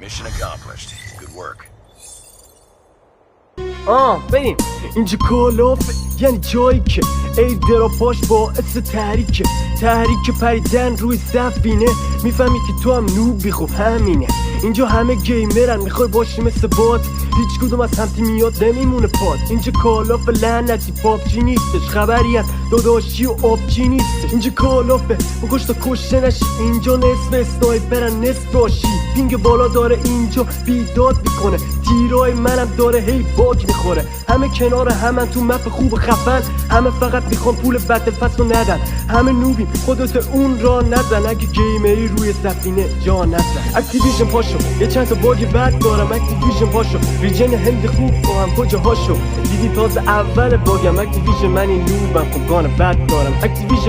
Mission accomplished. Good work. بریم اینجا کلافه، یعنی جایی که ای دراپاش باعث تحریکه پریدن روی سفینه. میفهمی که تو هم نوبی، خب همینه. اینجا همه گیمرن، میخوای باشی مثل بات، هیچ کدوم از همتی میاد نمیمونه پات. اینجا کلافه لعنتی، پابجی نیستش، خبری از داداشی و آبجی نیستش. اینجا کلافه بکش تا کشته نشی، اینجا نصف اسنایپرن نصف راشی. پینگ بالا داره اینجا بیداد میکنه، تیرای منم داره هی باگ میخوره. همه کنار همن تو مپ خوب خفن، همه فقط میخوان پول بتل پس رو ندن. همه نوبیم، خودت اون را نزن، اگه گیمری روی سفینه جا نزن. اکتیویژن پاشو، یه چند تا باگ بد دارم. اکتیویژن پاشو، ریجن هند خوب با هم کجا هاشو. دیدی تازه اول باگم، اکتیویژن من این نوبم، خب گانه بد دارم. اکتیویژن